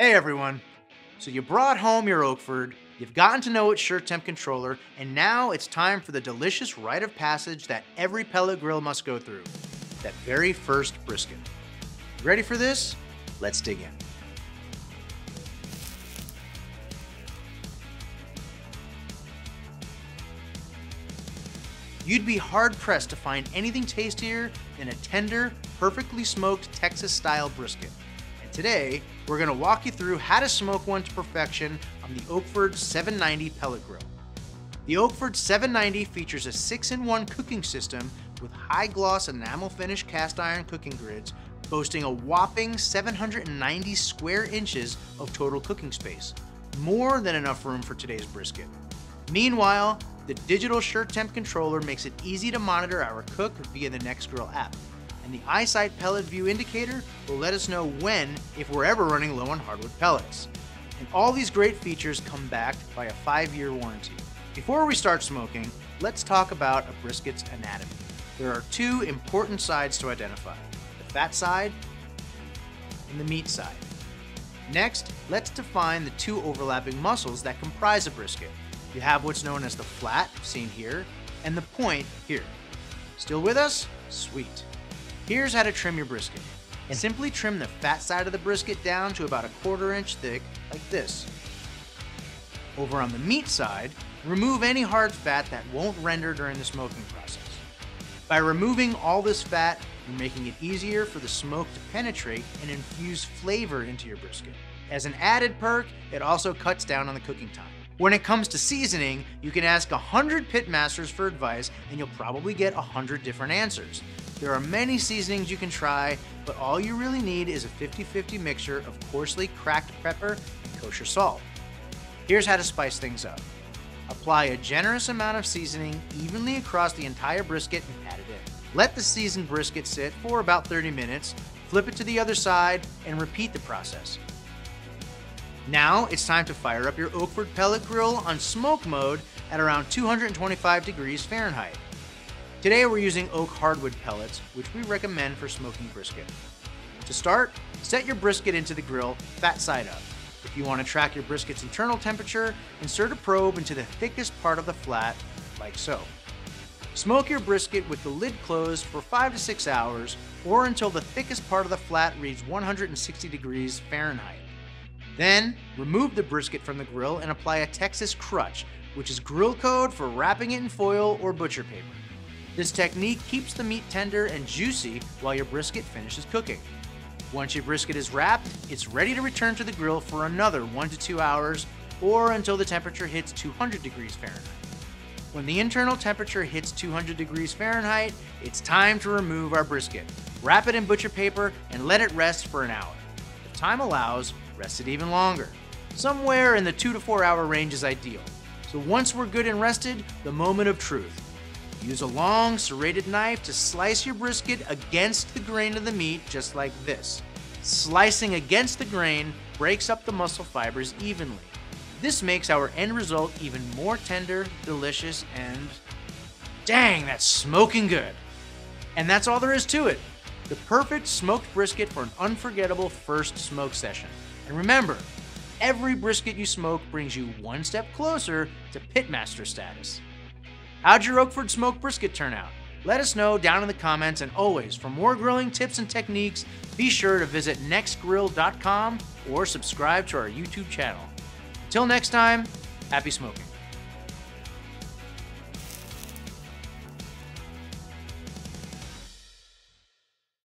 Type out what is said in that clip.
Hey everyone! So you brought home your Oakford, you've gotten to know its sure temp controller, and now it's time for the delicious rite of passage that every pellet grill must go through. That very first brisket. You ready for this? Let's dig in. You'd be hard-pressed to find anything tastier than a tender, perfectly smoked Texas-style brisket. And today, we're going to walk you through how to smoke one to perfection on the Oakford 790 Pellet Grill. The Oakford 790 features a 6-in-1 cooking system with high-gloss enamel-finish cast-iron cooking grids, boasting a whopping 790 square inches of total cooking space, more than enough room for today's brisket. Meanwhile, the digital sure temp controller makes it easy to monitor our cook via the NextGrill app, and the EyeSight pellet view indicator will let us know when, if we're ever running low on hardwood pellets. And all these great features come backed by a 5-year warranty. Before we start smoking, let's talk about a brisket's anatomy. There are two important sides to identify: the fat side and the meat side. Next, let's define the two overlapping muscles that comprise a brisket. You have what's known as the flat, seen here, and the point here. Still with us? Sweet. Here's how to trim your brisket. Simply trim the fat side of the brisket down to about 1/4 inch thick, like this. Over on the meat side, remove any hard fat that won't render during the smoking process. By removing all this fat, you're making it easier for the smoke to penetrate and infuse flavor into your brisket. As an added perk, it also cuts down on the cooking time. When it comes to seasoning, you can ask 100 pit masters for advice and you'll probably get 100 different answers. There are many seasonings you can try, but all you really need is a 50-50 mixture of coarsely cracked pepper and kosher salt. Here's how to spice things up. Apply a generous amount of seasoning evenly across the entire brisket and pat it in. Let the seasoned brisket sit for about 30 minutes, flip it to the other side, and repeat the process. Now it's time to fire up your Oakford Pellet Grill on smoke mode at around 225 degrees Fahrenheit. Today we're using oak hardwood pellets, which we recommend for smoking brisket. To start, set your brisket into the grill, fat side up. If you want to track your brisket's internal temperature, insert a probe into the thickest part of the flat, like so. Smoke your brisket with the lid closed for 5 to 6 hours, or until the thickest part of the flat reads 160 degrees Fahrenheit. Then, remove the brisket from the grill and apply a Texas crutch, which is grill code for wrapping it in foil or butcher paper. This technique keeps the meat tender and juicy while your brisket finishes cooking. Once your brisket is wrapped, it's ready to return to the grill for another 1 to 2 hours, or until the temperature hits 200 degrees Fahrenheit. When the internal temperature hits 200 degrees Fahrenheit, it's time to remove our brisket. Wrap it in butcher paper and let it rest for an hour. If time allows, rest it even longer. Somewhere in the 2 to 4 hour range is ideal. So once we're good and rested, the moment of truth. Use a long, serrated knife to slice your brisket against the grain of the meat, just like this. Slicing against the grain breaks up the muscle fibers evenly. This makes our end result even more tender, delicious, and dang, that's smoking good. And that's all there is to it. The perfect smoked brisket for an unforgettable first smoke session. And remember, every brisket you smoke brings you one step closer to pitmaster status. How'd your Oakford smoked brisket turn out? Let us know down in the comments, and always, for more grilling tips and techniques, be sure to visit nextgrill.com or subscribe to our YouTube channel. Until next time, happy smoking.